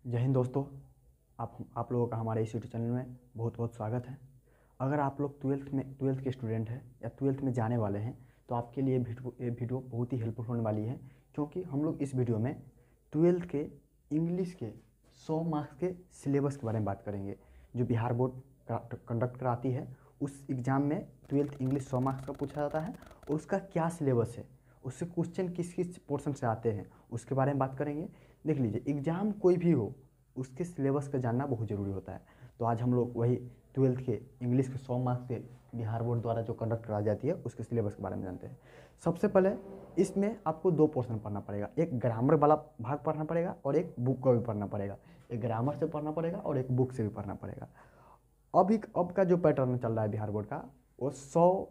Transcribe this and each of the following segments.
जय हिंद दोस्तों। आप लोगों का हमारे इस यूट्यूब चैनल में बहुत बहुत स्वागत है। अगर आप लोग ट्वेल्थ के स्टूडेंट हैं या ट्वेल्थ में जाने वाले हैं तो आपके लिए ये वीडियो बहुत ही हेल्पफुल होने वाली है, क्योंकि हम लोग इस वीडियो में ट्वेल्थ के इंग्लिश के 100 मार्क्स के सिलेबस के बारे में बात करेंगे जो बिहार बोर्ड कंडक्ट कराती है। उस एग्ज़ाम में ट्वेल्थ इंग्लिश 100 मार्क्स का पूछा जाता है और उसका क्या सिलेबस है, उससे क्वेश्चन किस किस पोर्शन से आते हैं उसके बारे में बात करेंगे। देख लीजिए, एग्ज़ाम कोई भी हो उसके सिलेबस का जानना बहुत ज़रूरी होता है। तो आज हम लोग वही ट्वेल्थ के इंग्लिश के 100 मार्क्स के बिहार बोर्ड द्वारा जो कंडक्ट कराई जाती है उसके सिलेबस के बारे में जानते हैं। सबसे पहले इसमें आपको 2 पोर्शन पढ़ना पड़ेगा, एक ग्रामर वाला भाग पढ़ना पड़ेगा और एक बुक का भी पढ़ना पड़ेगा। एक ग्रामर से पढ़ना पड़ेगा और एक बुक से भी पढ़ना पड़ेगा। अब का जो पैटर्न चल रहा है बिहार बोर्ड का, वो 100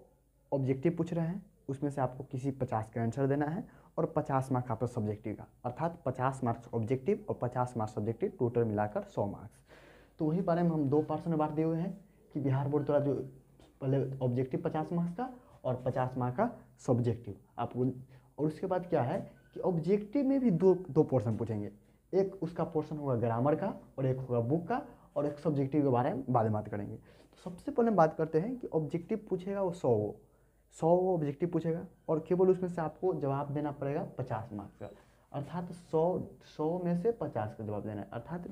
ऑब्जेक्टिव पूछ रहे हैं, उसमें से आपको किसी 50 का आंसर देना है और 50 मार्क्स आपका सब्जेक्टिव का, अर्थात 50 मार्क्स ऑब्जेक्टिव और 50 मार्क्स सब्जेक्टिव, टोटल मिलाकर 100 मार्क्स। तो वही बारे में हम 2 पार्ट्स में बांट दिए हुए हैं कि बिहार बोर्ड द्वारा जो पहले ऑब्जेक्टिव 50 मार्क्स का और 50 मार्क्स का सब्जेक्टिव आपको। और उसके बाद क्या है कि ऑब्जेक्टिव में भी दो पोर्शन पूछेंगे, एक उसका पोर्शन होगा ग्रामर का और एक होगा बुक का, और एक सब्जेक्टिव के बारे में बाद में बात करेंगे। तो सबसे पहले बात करते हैं कि ऑब्जेक्टिव पूछेगा वो 100 ऑब्जेक्टिव पूछेगा और केवल उसमें से आपको जवाब देना पड़ेगा 50 मार्क्स का, अर्थात 100 में से 50 का जवाब देना है, अर्थात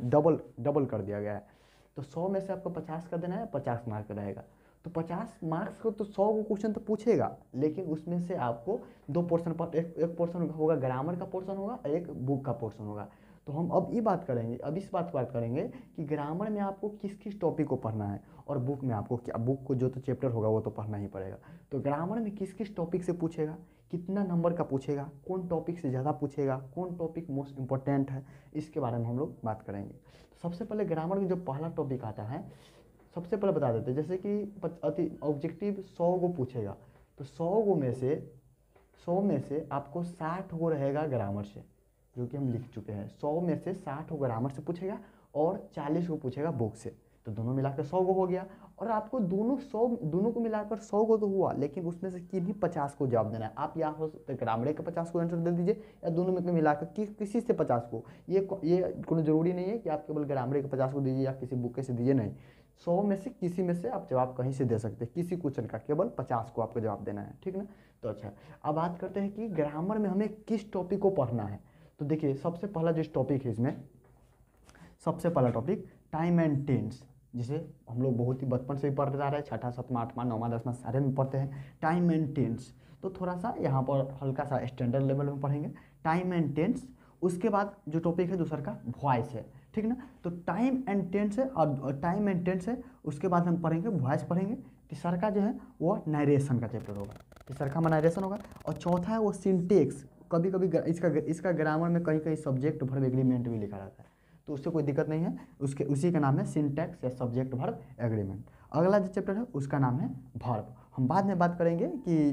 डबल कर दिया गया है। तो 100 में से आपको 50 का देना है, 50 मार्क्स का रहेगा। तो 50 मार्क्स को तो 100 को क्वेश्चन तो पूछेगा, लेकिन उसमें से आपको 2 पोर्शन पर एक पोर्शन होगा ग्रामर का पोर्शन होगा, एक बुक का पोर्शन होगा। तो हम अब ये बात करेंगे, अब इस बात पर बात करेंगे कि ग्रामर में आपको किस किस टॉपिक को पढ़ना है और बुक में आपको क्या, बुक को जो तो चैप्टर होगा वो तो पढ़ना ही पड़ेगा। तो ग्रामर में किस किस टॉपिक से पूछेगा, कितना नंबर का पूछेगा, कौन टॉपिक से ज़्यादा पूछेगा, कौन टॉपिक मोस्ट इंपॉर्टेंट है, इसके बारे में हम लोग बात करेंगे। तो सबसे पहले ग्रामर में जो पहला टॉपिक आता है, सबसे पहले बता देते हैं, जैसे कि ऑब्जेक्टिव 100 को पूछेगा तो 100 में से आपको 60 को रहेगा ग्रामर से, जो कि हम लिख चुके हैं। 100 में से 60 को ग्रामर से पूछेगा और 40 को पूछेगा बुक से, तो दोनों मिलाकर 100 को हो गया। और आपको दोनों को मिलाकर 100 को तो हुआ, लेकिन उसमें से किन्हीं 50 को जवाब देना है। आप या हो सकता है ग्रामर के 50 को आंसर दे दीजिए या दोनों में मिलाकर किसी से 50 को। ये कोई ज़रूरी नहीं है कि आप केवल ग्रामर के 50 को दीजिए या किसी बुक के से दीजिए, नहीं। 100 में से किसी में से आप जवाब कहीं से दे सकते हैं, किसी क्वेश्चन का केवल 50 को आपको जवाब देना है, ठीक ना। तो अच्छा, अब बात करते हैं कि ग्रामर में हमें किस टॉपिक को पढ़ना है। तो देखिए, सबसे पहला जो टॉपिक है इसमें, सबसे पहला टॉपिक टाइम एंड टेंस, जिसे हम लोग बहुत ही बचपन से ही पढ़ते आ रहे हैं, छठा सातवां आठवां नौवां 10वां सारे में पढ़ते हैं टाइम एंड टेंस। तो थोड़ा सा यहाँ पर हल्का सा स्टैंडर्ड लेवल में पढ़ेंगे टाइम एंड टेंस। उसके बाद जो टॉपिक है दूसरा का वॉइस है, ठीक ना। तो टाइम एंड टेंस है और टाइम एंड टेंस है, उसके बाद हम पढ़ेंगे वॉइस पढ़ेंगे। तीसरा का जो है वो नरेशन का चैप्टर होगा, तीसरा का नरेशन होगा। और चौथा है वो सिंटेक्स। कभी कभी इसका ग्रामर में कहीं कहीं सब्जेक्ट वर्ब एग्रीमेंट भी लिखा रहता है, तो उससे कोई दिक्कत नहीं है, उसी का नाम है सिंटैक्स या सब्जेक्ट वर्ब एग्रीमेंट। अगला जो चैप्टर है उसका नाम है वर्ब। हम बाद में बात करेंगे कि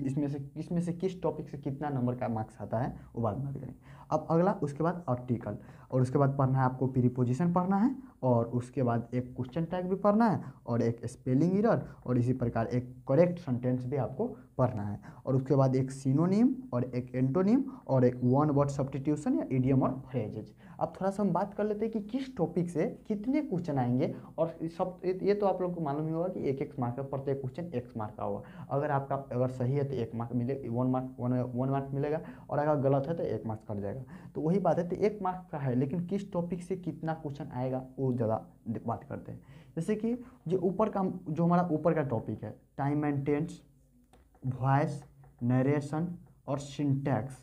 इसमें से किस टॉपिक से कितना नंबर का मार्क्स आता है, वो बाद में बात करेंगे। अब अगला, उसके बाद आर्टिकल, और उसके बाद पढ़ना है आपको प्रीपोजिशन पढ़ना है, और उसके बाद एक क्वेश्चन टैग भी पढ़ना है, और एक स्पेलिंग एरर, और इसी प्रकार एक करेक्ट सेंटेंस भी आपको पढ़ना है। और उसके बाद एक सिनोनिम और एक एंटोनिम और एक वन वर्ड सब्स्टिट्यूशन या इडियम और फ्रेजेज। अब थोड़ा सा हम बात कर लेते हैं कि किस टॉपिक से कितने क्वेश्चन आएंगे। और सब ये तो आप लोग को मालूम ही होगा कि एक मार्क का, प्रत्येक क्वेश्चन 1 मार्क का होगा। अगर सही है तो 1 मार्क मिले, 1 मार्क मिलेगा, और अगर गलत है तो 1 मार्क्स कट जाएगा। तो वही बात है, तो 1 मार्क का है, लेकिन किस टॉपिक से कितना क्वेश्चन आएगा वो ज़्यादा बात करते हैं। जैसे कि जो हमारा ऊपर का टॉपिक है time and tense, voice, narration और सिंटैक्स,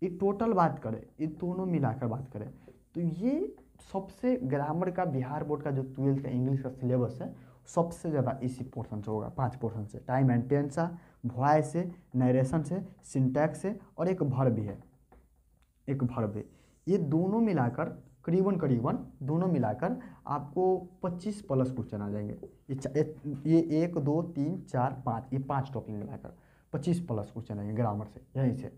ये टोटल बात करें, ये दोनों मिलाकर बात करें तो ये सबसे ग्रामर का बिहार बोर्ड का जो ट्वेल्थ का इंग्लिश का सिलेबस है सबसे ज़्यादा इसी पोर्शन से होगा, 5 पोर्शन से, टाइम एंड टेंस से, वॉइस से, नरेशन से, सिंटैक्स से, और एक वर्ब भी है, एक वर्ब है। ये दोनों मिलाकर करीबन दोनों मिलाकर आपको 25 प्लस क्वेश्चन आ जाएंगे। ये 1 2 3 4 5, ये 5 टॉपिक मिलाकर 25 प्लस क्वेश्चन आएंगे ग्रामर से, यहीं से।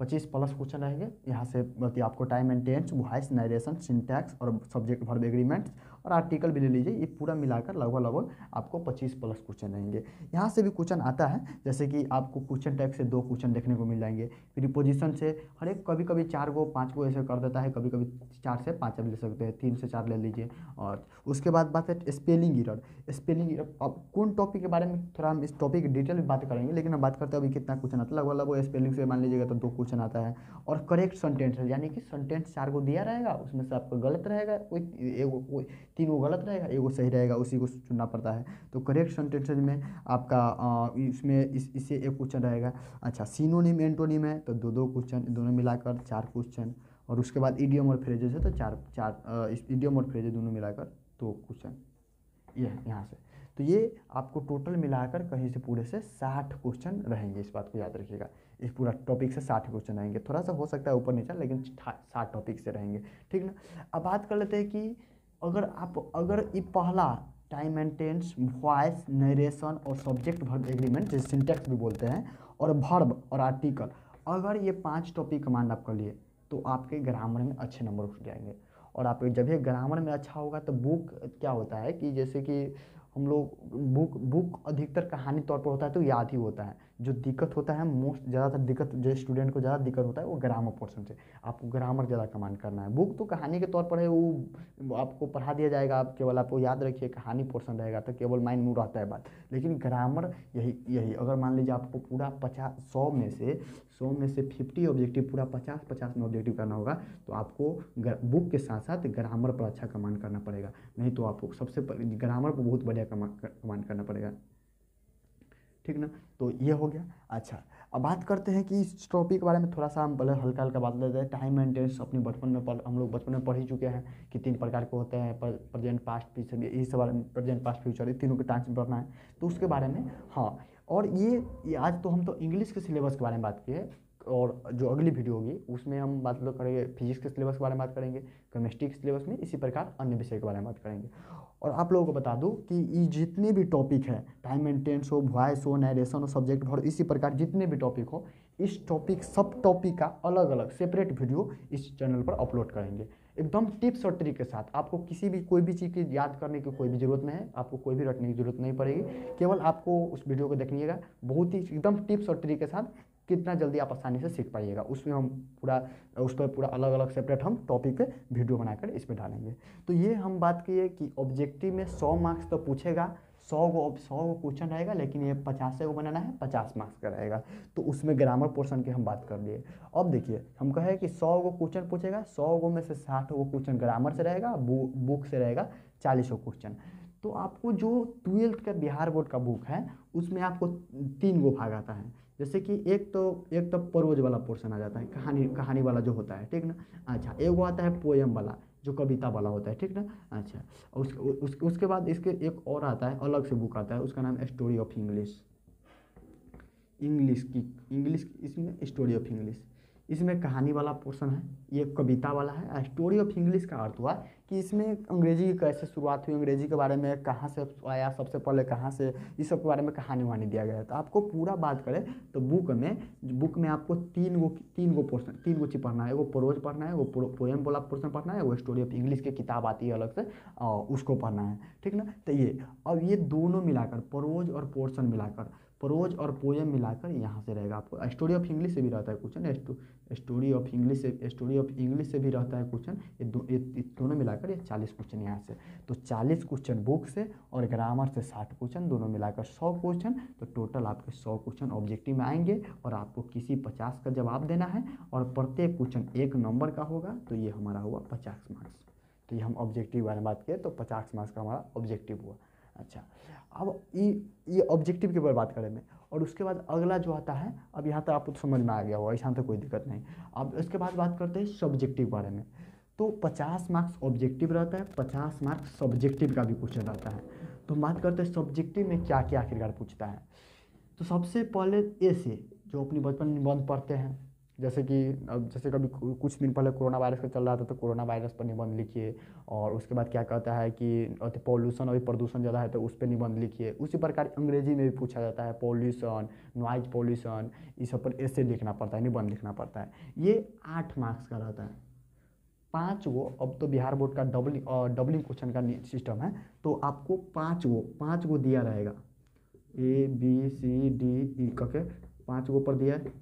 25 प्लस क्वेश्चन रहेंगे। यहाँ से मतलब आपको time and tense, voice, narration, syntax और सब्जेक्ट वर्ब एग्रीमेंट्स और आर्टिकल भी ले लीजिए, ये पूरा मिलाकर लगभग आपको 25 प्लस क्वेश्चन रहेंगे। यहाँ से भी क्वेश्चन आता है, जैसे कि आपको क्वेश्चन टैग से 2 क्वेश्चन देखने को मिल जाएंगे, प्रीपोजिशन से हर एक कभी कभी 4 गो 5 गो ऐसे कर देता है, कभी कभी 4 से 5 आप ले सकते हैं, 3 से 4 ले लीजिए। और उसके बाद बात है स्पेलिंग एरर। स्पेलिंग एरर अब कौन टॉपिक के बारे में थोड़ा हम इस टॉपिक की डिटेल में बात करेंगे, लेकिन हम बात करते हैं अभी कितना क्वेश्चन आता है। लगभग स्पेलिंग से मान लीजिएगा तो 2 क्वेश्चन आता है। और करेक्ट सेंटेंस है, यानी कि सेंटेंस 4 गो दिया रहेगा, उसमें से आपको गलत रहेगा, कोई 3 गो गलत रहेगा, 1 गो सही रहेगा, उसी को चुनना पड़ता है। तो करेक्ट सेंटेंसेज में आपका इसमें इससे 1 क्वेश्चन रहेगा। अच्छा, सिनोनिम एंटोनिम है तो 2 क्वेश्चन, दोनों मिलाकर 4 क्वेश्चन। और उसके बाद इडियम और फ्रेजेस है तो 4 इडियम और फ्रेजेस दोनों मिलाकर 2 क्वेश्चन, ये यहाँ से। तो ये आपको टोटल मिलाकर कहीं से पूरे से 60 क्वेश्चन रहेंगे, इस बात को याद रखिएगा। इस पूरा टॉपिक से 60 क्वेश्चन रहेंगे, थोड़ा सा हो सकता है ऊपर नीचे, लेकिन 60 टॉपिक से रहेंगे, ठीक ना। अब बात कर लेते हैं कि अगर ये पहला time and tense, voice, narration और सब्जेक्ट वर्ब एग्रीमेंट, जिसे सिंटैक्स भी बोलते हैं, और वर्ब और आर्टिकल, अगर ये 5 टॉपिक कमांड आप कर लिए तो आपके ग्रामर में अच्छे नंबर उठ जाएंगे। और आप जब ये ग्रामर में अच्छा होगा तो बुक क्या होता है कि जैसे कि हम लोग बुक अधिकतर कहानी तौर पर होता है तो याद ही होता है। जो दिक्कत होता है ज़्यादातर दिक्कत जो स्टूडेंट को ज़्यादा दिक्कत होता है वो ग्रामर पोर्शन से। आपको ग्रामर ज़्यादा कमांड करना है। बुक तो कहानी के तौर पर है, वो आपको पढ़ा दिया जाएगा, आप केवल आपको याद रखिए, कहानी पोर्शन रहेगा तो केवल माइंड में रहता है बात। लेकिन ग्रामर यही अगर मान लीजिए आपको पूरा 100 में से 50 ऑब्जेक्टिव, पूरा 50 में ऑब्जेक्टिव करना होगा तो आपको बुक के साथ साथ ग्रामर पर अच्छा कमांड करना पड़ेगा, नहीं तो आपको सबसे ग्रामर पर बहुत बढ़िया कमांड करना पड़ेगा, ठीक ना। तो ये हो गया। अच्छा, अब बात करते हैं कि इस टॉपिक के बारे में थोड़ा सा हम पहले हल्का हल्का बात लेते हैं। टाइम एंड टेंस अपने हम लोग बचपन में पढ़ ही चुके हैं कि 3 प्रकार के होते हैं, प्रेजेंट, पास्ट, फ्यूचर। इस बारे में प्रेजेंट, पास्ट, फ्यूचर, ये तीनों के टाइम्स में पढ़ना है, तो उसके बारे में। हाँ, और ये आज तो हम तो इंग्लिश के सिलेबस के बारे में बात किए, और जो अगली वीडियो होगी उसमें हम बात करेंगे फिजिक्स के सिलेबस के बारे में बात करेंगे, केमिस्ट्री के सिलेबस में, इसी प्रकार अन्य विषय के बारे में बात करेंगे। और आप लोगों को बता दूं कि ये जितने भी टॉपिक है, टाइम एंड टेंस हो, वॉइस हो, नरेशन हो, सब्जेक्ट और इसी प्रकार जितने भी टॉपिक हो, इस टॉपिक सब टॉपिक का अलग अलग सेपरेट वीडियो इस चैनल पर अपलोड करेंगे, एकदम टिप्स और ट्रिक के साथ। आपको किसी भी कोई भी चीज़ की याद करने की कोई भी ज़रूरत नहीं है, आपको कोई भी रटने की ज़रूरत नहीं पड़ेगी, केवल आपको उस वीडियो को देखिएगा, बहुत ही एकदम टिप्स और ट्रिक के साथ कितना जल्दी आप आसानी से सीख पाइएगा। उसमें हम उस पर पूरा अलग अलग सेपरेट हम टॉपिक पे वीडियो बनाकर इस पर डालेंगे। तो ये हम बात किए कि ऑब्जेक्टिव में 100 मार्क्स तो पूछेगा, 100 गो क्वेश्चन रहेगा, लेकिन ये 50 को बनाना है, 50 मार्क्स का रहेगा। तो उसमें ग्रामर पोर्शन की हम बात कर लिए। अब देखिए, हम कहे कि 100 गो क्वेश्चन पूछेगा, 100 गो में से 60 गो क्वेश्चन ग्रामर से रहेगा, बुक से रहेगा 40 गो क्वेश्चन। तो आपको जो 12th का बिहार बोर्ड का बुक है उसमें आपको 3 गो भाग आता है। जैसे कि एक तो प्रोज वाला पोर्शन आ जाता है, कहानी वाला जो होता है, ठीक ना। अच्छा, एक वो आता है पोएम वाला जो कविता वाला होता है, ठीक ना। अच्छा, उसके बाद इसके एक और आता है, अलग से बुक आता है, उसका नाम है स्टोरी ऑफ इंग्लिश इसमें स्टोरी ऑफ इंग्लिश, इसमें कहानी वाला पोर्शन है, ये कविता वाला है। स्टोरी ऑफ इंग्लिश का अर्थ हुआ कि इसमें अंग्रेजी की कैसे शुरुआत हुई, अंग्रेजी के बारे में कहाँ से आया, सबसे पहले कहाँ से, इस सब के बारे में कहानी वहानी दिया गया है। तो आपको पूरा बात करें तो बुक में आपको 3 गो पोर्शन, 3 गो चीज़ पढ़ना है। वो प्रोज पढ़ना है, वो पोएम वाला पोर्शन पढ़ना है, वो स्टोरी ऑफ इंग्लिश की किताब आती है अलग से, उसको पढ़ना है, ठीक ना। तो ये अब ये दोनों मिलाकर, प्रोज और पोर्शन मिलाकर, प्रोज और पोएम मिलाकर यहाँ से रहेगा आपको। स्टोरी ऑफ इंग्लिश से भी रहता है क्वेश्चन, स्टोरी ऑफ इंग्लिश से भी रहता है क्वेश्चन। ये दोनों मिलाकर ये 40 क्वेश्चन यहाँ से। तो 40 क्वेश्चन बुक से और ग्रामर से 60 क्वेश्चन, दोनों मिलाकर 100 क्वेश्चन। तो टोटल आपके 100 क्वेश्चन ऑब्जेक्टिव में आएंगे और आपको किसी 50 का जवाब देना है, और प्रत्येक क्वेश्चन 1 नंबर का होगा। तो ये हमारा हुआ 50 मार्क्स। तो ये हम ऑब्जेक्टिव के बारे में बात किए, तो 50 मार्क्स का हमारा ऑब्जेक्टिव हुआ। अच्छा, अब ये ऑब्जेक्टिव के बारे में बात करें में, और उसके बाद अगला जो आता है, अब यहाँ तक आपको तो समझ में आ गया होगा, यहाँ तो कोई दिक्कत नहीं। अब इसके बाद बात करते हैं सब्जेक्टिव बारे में। तो 50 मार्क्स ऑब्जेक्टिव रहता है, 50 मार्क्स सब्जेक्टिव का भी क्वेश्चन रहता है। तो हम बात करते हैं सब्जेक्टिव में क्या क्या आखिरकार पूछता है। तो सबसे पहले ए से, जो अपनी बचपन में निबंध पढ़ते हैं, जैसे कि अब जैसे कभी कुछ दिन पहले कोरोना वायरस का चल रहा था तो कोरोना वायरस पर निबंध लिखिए। और उसके बाद क्या कहता है कि पॉल्यूशन, अभी प्रदूषण ज़्यादा है तो उस पर निबंध लिखिए। उसी प्रकार अंग्रेजी में भी पूछा जाता है पॉल्यूशन, नॉइज पॉल्यूशन, इस सब पर ऐसे लिखना पड़ता है, निबंध लिखना पड़ता है। ये 8 मार्क्स का रहता है। 5 गो, अब तो बिहार बोर्ड का डबलिंग क्वेश्चन का सिस्टम है, तो आपको 5 गो दिया रहेगा, ABCDE करके 5 गो पर दिया है,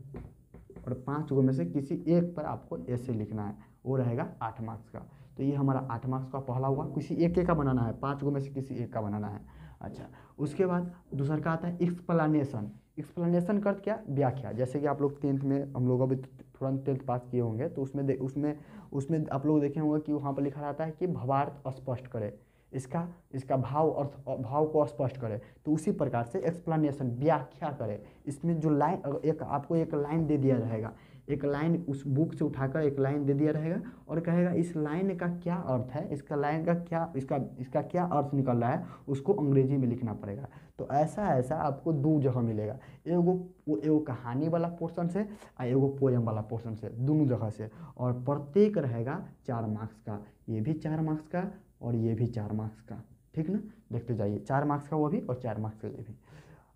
और 5 गो में से किसी एक पर आपको ऐसे लिखना है, वो रहेगा 8 मार्क्स का। तो ये हमारा 8 मार्क्स का पहला हुआ, किसी एक का बनाना है, 5 गो में से किसी एक का बनाना है। अच्छा, उसके बाद दूसरा का आता है एक्सप्लेनेशन। एक्सप्लेनेशन का क्या, व्याख्या। जैसे कि आप लोग 10th में, हम लोग अभी तुरंत 10th पास किए होंगे, तो उसमें आप लोग देखे होंगे कि वहाँ पर लिखा रहता है कि भावार्थ स्पष्ट करे, इसका भाव और भाव को स्पष्ट करे। तो उसी प्रकार से एक्सप्लेनेशन, व्याख्या करे। इसमें जो लाइन, आपको एक लाइन दे दिया रहेगा, एक लाइन उस बुक से उठाकर एक लाइन दे दिया रहेगा और कहेगा इस लाइन का क्या अर्थ है, इसका लाइन का क्या, इसका क्या अर्थ निकल रहा है, उसको अंग्रेजी में लिखना पड़ेगा। तो ऐसा आपको 2 जगह मिलेगा, एगो कहानी वाला पोर्शन से और एगो पोएम वाला पोर्शन से, दोनों जगह से। और प्रत्येक रहेगा 4 मार्क्स का, ये भी 4 मार्क्स का और ये भी 4 मार्क्स का, ठीक ना। देखते जाइए, 4 मार्क्स का वो भी और 4 मार्क्स का ये भी।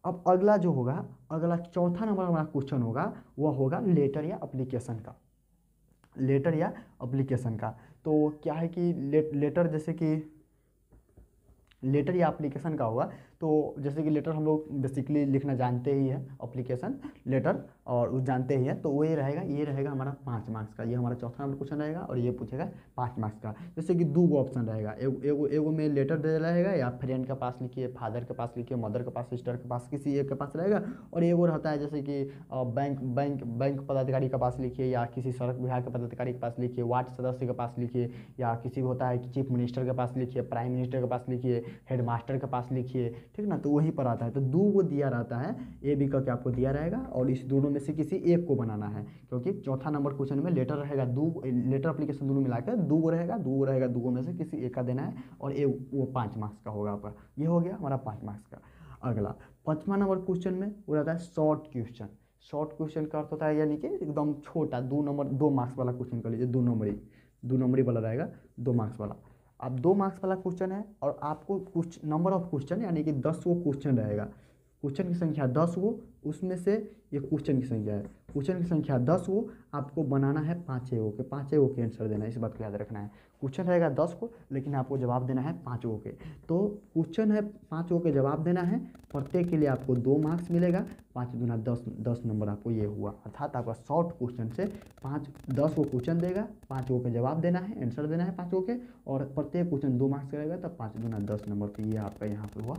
अब अगला जो होगा, अगला चौथा नंबर वाला क्वेश्चन होगा, वह होगा लेटर या एप्लीकेशन का। लेटर या एप्लीकेशन का, तो क्या है कि लेटर, जैसे कि लेटर या एप्लीकेशन का होगा, तो जैसे कि लेटर हम लोग बेसिकली लिखना जानते ही है, एप्लीकेशन लेटर और उस जानते ही है, तो वो ये रहेगा हमारा 5 मार्क्स का। ये हमारा चौथा नंबर क्वेश्चन रहेगा और ये पूछेगा 5 मार्क्स का। जैसे कि 2 गो ऑप्शन रहेगा, एगो में लेटर दे रहेगा, या फ्रेंड के पास लिखिए, फादर के पास लिखिए, मदर के पास, सिस्टर के पास, किसी एक के पास रहेगा। और एगो रहता है जैसे कि बैंक पदाधिकारी के पास लिखिए, या किसी सड़क विभाग के पदाधिकारी के पास लिखिए, वार्ड सदस्य के पास लिखिए, या किसी होता है कि चीफ मिनिस्टर के पास लिखिए, प्राइम मिनिस्टर के पास लिखिए, हेड मास्टर के पास लिखिए, ठीक ना। तो वहीं पर आता है, तो 2 गो दिया रहता है, ए बी करके आपको दिया रहेगा, और इस दोनों में से किसी एक को बनाना है, क्योंकि चौथा नंबर क्वेश्चन में लेटर रहेगा, लेटर एप्लीकेशन दोनों मिलाकर 2 गो रहेगा, 2 गो रहेगा, 2 गो में से किसी एक का देना है, और वो 5 मार्क्स का होगा आपका। ये हो गया हमारा 5 मार्क्स का। अगला 5वां नंबर क्वेश्चन में वो रहता है शॉर्ट क्वेश्चन। शॉर्ट क्वेश्चन का अर्थ होता है यानी कि एकदम छोटा, 2 मार्क्स वाला क्वेश्चन कर लीजिए, 2 नंबरी वाला रहेगा, 2 मार्क्स वाला। अब 2 मार्क्स वाला क्वेश्चन है, और आपको कुछ नंबर ऑफ क्वेश्चन यानी कि 10 गो क्वेश्चन रहेगा, क्वेश्चन की संख्या 10 गो, उसमें से ये क्वेश्चन की संख्या है, क्वेश्चन की संख्या 10 गो, आपको बनाना है 5 गो के, 5 गो के आंसर देना है, इस बात को याद रखना है। क्वेश्चन रहेगा 10 को, लेकिन आपको जवाब देना है 5 गो के। तो क्वेश्चन है 5 गो के जवाब देना है, प्रत्येक के लिए आपको 2 मार्क्स मिलेगा, 5 दूना 10 नंबर आपको ये हुआ। अर्थात आपका शॉर्ट क्वेश्चन से 10 गो क्वेश्चन देगा, 5 गो के जवाब देना है, आंसर देना है 5 गो के, और प्रत्येक क्वेश्चन 2 मार्क्स का रहेगा, तब 5 दूना 10 नंबर, तो ये आपका यहाँ पर हुआ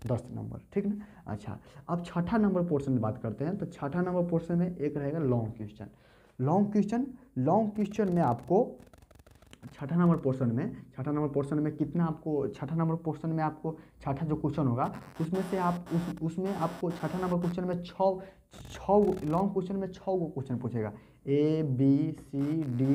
10 नंबर, ठीक ना। अच्छा, अब छठा नंबर पोर्शन की बात करते हैं, तो छठा नंबर पोर्शन में एक रहेगा लॉन्ग क्वेश्चन। लॉन्ग क्वेश्चन में आपको छठा नंबर पोर्शन में कितना आपको, छठा नंबर पोर्शन में आपको छठा जो क्वेश्चन होगा उसमें से उसमें आपको छठा नंबर क्वेश्चन में छः लॉन्ग क्वेश्चन में 6 गो क्वेश्चन पूछेगा, ABCDE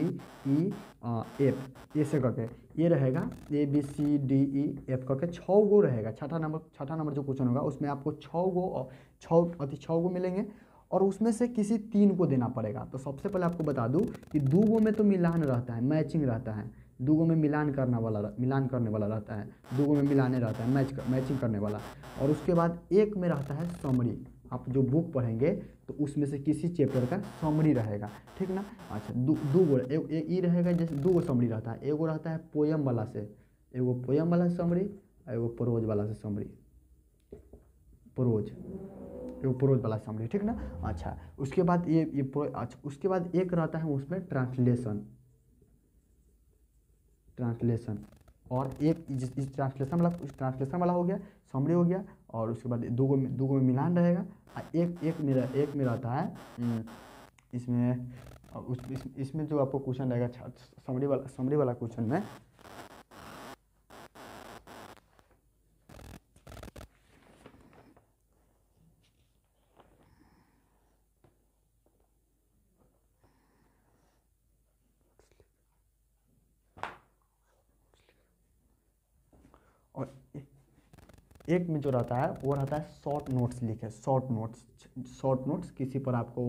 F ऐसे करके ये रहेगा, ABCDE F करके 6 गो रहेगा। छठा नंबर जो क्वेश्चन होगा उसमें आपको 6 गो मिलेंगे, और उसमें से किसी 3 को देना पड़ेगा। तो सबसे पहले आपको बता दूं कि 2 गो में तो मिलान रहता है, मैचिंग रहता है, 2 गो में मिलान करने वाला रहता है, 2 गो में मिलाने रहता है, मैचिंग करने वाला। और उसके बाद एक में रहता है समरी, आप जो बुक पढ़ेंगे तो उसमें से किसी चैप्टर का समरी रहेगा, ठीक ना। अच्छा, 2 गो ये रहेगा, जैसे 2 गो समरी रहता है, एगो रहता है पोएम वाला से, एगो पोएम वाला समरी, एगो प्रोज वाला से समरी, प्रोज वाला समरी, ठीक ना। अच्छा, उसके बाद अच्छा, उसके बाद एक रहता है उसमें ट्रांसलेशन, और एक इस ट्रांसलेशन वाला हो गया, समरी हो गया, और उसके बाद 2 गो में मिलान रहेगा। एक में रहता है इसमें जो आपको क्वेश्चन रहेगा समरी वाला क्वेश्चन में और एक में जो रहता है वो रहता है शॉर्ट नोट्स लिखे, शॉर्ट नोट्स किसी पर आपको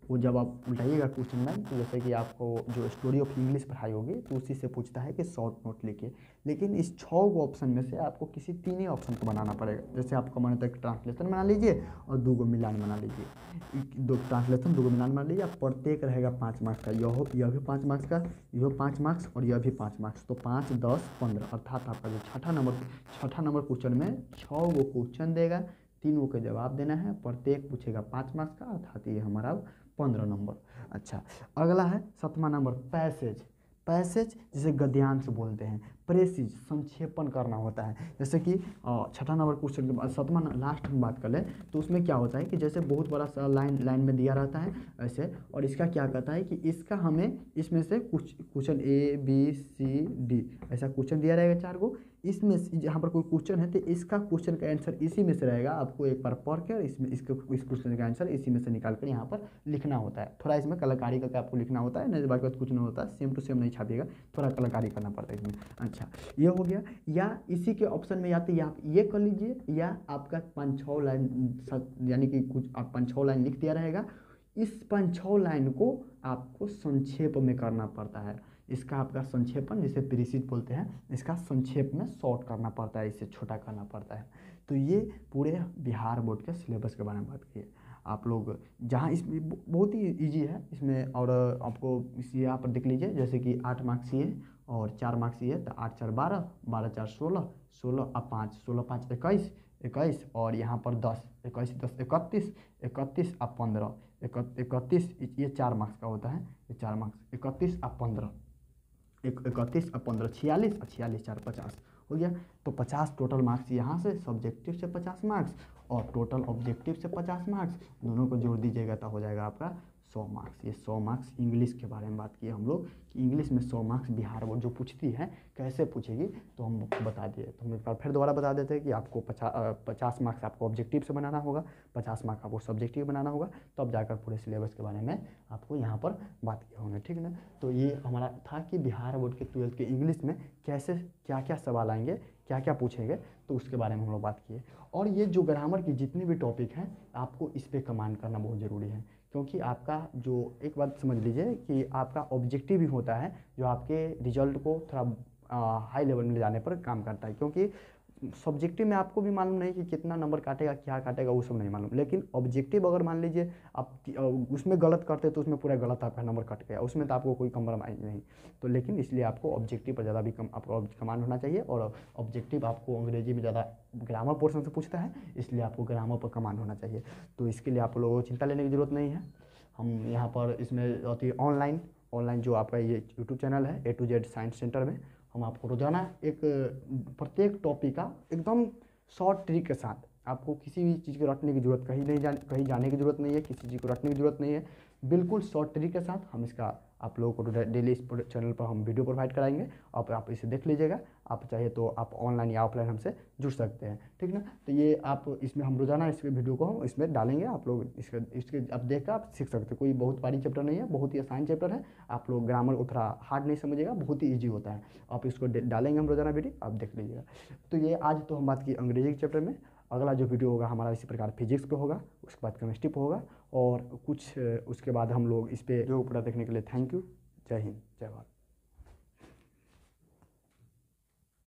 वो जब आप उल्टाइएगा क्वेश्चन में, तो जैसे कि आपको जो स्टोरी ऑफ इंग्लिश पढ़ाई होगी तो उसी से पूछता है कि शॉर्ट नोट लिखिए। लेकिन इस 6 ऑप्शन में से आपको किसी 3 ही ऑप्शन को बनाना पड़ेगा। जैसे आपका मन होता है ट्रांसलेशन बना लीजिए और 2 मिलान बना लीजिए, 2 ट्रांसलेशन 2 मिलान बना लीजिए। प्रत्येक रहेगा 5 मार्क्स का, यह भी 5 मार्क्स का, यह 5 मार्क्स और यह भी 5 मार्क्स, तो 5, 10, 15, अर्थात आपका जो छठा नंबर क्वेश्चन में 6 क्वेश्चन देगा, 3 के जवाब देना है, प्रत्येक पूछेगा 5 मार्क्स का, अर्थात ये हमारा 15 नंबर। अच्छा, अगला है 7वां नंबर पैसेज। पैसेज जिसे गद्यांश बोलते हैं, प्रेसिज संक्षेपण करना होता है। जैसे कि 6ठा नंबर क्वेश्चन के बाद 7वां लास्ट में बात कर ले, तो उसमें क्या होता है कि जैसे बहुत बड़ा सा लाइन में दिया रहता है ऐसे, और इसका क्या कहता है कि इसका हमें इसमें से कुछ क्वेश्चन ABCD ऐसा क्वेश्चन दिया रहेगा 4 गो, इसमें जहाँ पर कोई क्वेश्चन है तो इसका क्वेश्चन का आंसर इसी में से रहेगा। आपको एक बार पढ़ कर इस क्वेश्चन का आंसर इसी में से निकाल कर यहाँ पर लिखना होता है। थोड़ा इसमें कलाकारी करके आपको लिखना होता है, नहीं बाकी कुछ नहीं होता, सेम टू सेम नहीं छापिएगा, थोड़ा कलाकारी करना पड़ता है इसमें। अच्छा, ये हो गया। या इसी के ऑप्शन में या तो आप ये कर लीजिए, या आपका 5-6 लाइन यानी कि कुछ 5-6 लाइन लिख दिया रहेगा, इस 5-6 लाइन को आपको संक्षेप में करना पड़ता है। इसका आपका संक्षेपण जिसे प्रीसिज बोलते हैं, इसका संक्षेप में शॉर्ट करना पड़ता है, इसे छोटा करना पड़ता है। तो ये पूरे बिहार बोर्ड के सिलेबस के बारे में बात की है। आप लोग जहाँ इसमें बहुत ही ईजी है इसमें, और आपको इस यहाँ पर देख लीजिए, जैसे कि 8 मार्क्स ये और 4 मार्क्स ये, तो 8 4 12, 12 4 16, 16 अब 5, 16 5 21, 21 और यहाँ पर 10, 21 10 31, 31 अब 15, 31 ये 4 मार्क्स का होता है, ये 4 मार्क्स, 31 अब 15, 31 अब 15 46 और 46 4 50 हो गया। तो 50 टोटल मार्क्स यहाँ से, सब्जेक्टिव से 50 मार्क्स और टोटल ऑब्जेक्टिव से 50 मार्क्स, दोनों को जोड़ दीजिएगा तो हो जाएगा आपका 100 मार्क्स। ये 100 मार्क्स इंग्लिश के बारे में बात की हम लोग कि इंग्लिश में 100 मार्क्स बिहार बोर्ड जो पूछती है कैसे पूछेगी, तो हम बता दिए। तो हम एक बार फिर दोबारा बता देते हैं कि आपको 50 मार्क्स आपको ऑब्जेक्टिव से बनाना होगा, 50 मार्क्स आपको सब्जेक्टिव बनाना होगा, तब तो जाकर पूरे सिलेबस के बारे में आपको यहाँ पर बात किया होंगे, ठीक है ना। तो ये हमारा था कि बिहार बोर्ड के 12th के इंग्लिश में कैसे क्या क्या सवाल आएंगे, क्या क्या पूछेंगे, तो उसके बारे में हम लोग बात किए। और ये जो ग्रामर की जितने भी टॉपिक हैं, आपको इस पर कमांड करना बहुत ज़रूरी है, क्योंकि आपका जो एक बात समझ लीजिए कि आपका ऑब्जेक्टिव भी होता है जो आपके रिजल्ट को थोड़ा हाई लेवल में ले जाने पर काम करता है। क्योंकि सब्जेक्टिव में आपको भी मालूम नहीं कि कितना नंबर काटेगा, क्या काटेगा, वो सब नहीं मालूम, लेकिन ऑब्जेक्टिव अगर मान लीजिए आप उसमें गलत करते तो उसमें पूरा गलत आपका नंबर कट गया, उसमें तो आपको कोई कम्प्रोमाइज़ नहीं। तो लेकिन इसलिए आपको ऑब्जेक्टिव पर ज़्यादा भी आपको कमांड होना चाहिए, और ऑब्जेक्टिव आपको अंग्रेजी में ज़्यादा ग्रामर पोर्शन से पूछता है, इसलिए आपको ग्रामर पर कमांड होना चाहिए। तो इसके लिए आप लोगों को चिंता लेने की ज़रूरत नहीं है। हम यहाँ पर इसमें होती है ऑनलाइन जो आपका ये यूट्यूब चैनल है A to Z science centre में, हम आपको रोज़ाना एक प्रत्येक टॉपिक का एकदम शॉर्ट ट्रिक के साथ, आपको किसी भी चीज़ को रटने की ज़रूरत कहीं जाने की ज़रूरत नहीं है, किसी चीज़ को रटने की ज़रूरत नहीं है, बिल्कुल शॉर्ट ट्रिक के साथ हम इसका आप लोगों को डेली इस चैनल पर हम वीडियो प्रोवाइड कराएंगे। आप इसे देख लीजिएगा, आप चाहे तो आप ऑनलाइन या ऑफलाइन हमसे जुड़ सकते हैं, ठीक ना। तो ये आप इसमें हम रोज़ाना इस वीडियो को हम इसमें डालेंगे, आप लोग इसके आप देख कर आप सीख सकते हैं। कोई बहुत भारी चैप्टर नहीं है, बहुत ही आसान चैप्टर है। आप लोग ग्रामर को थोड़ा हार्ड नहीं समझिएगा, बहुत ही ईजी होता है। आप इसको डालेंगे हम रोज़ाना वीडियो, आप देख लीजिएगा। तो ये आज तो हम बात की अंग्रेजी के चैप्टर में। अगला जो वीडियो होगा हमारा इसी प्रकार फिजिक्स पे होगा, उसके बाद केमिस्ट्री पे होगा, और कुछ उसके बाद हम लोग इस पर जो पूरा देखने के लिए थैंक यू। जय हिंद, जय भारत।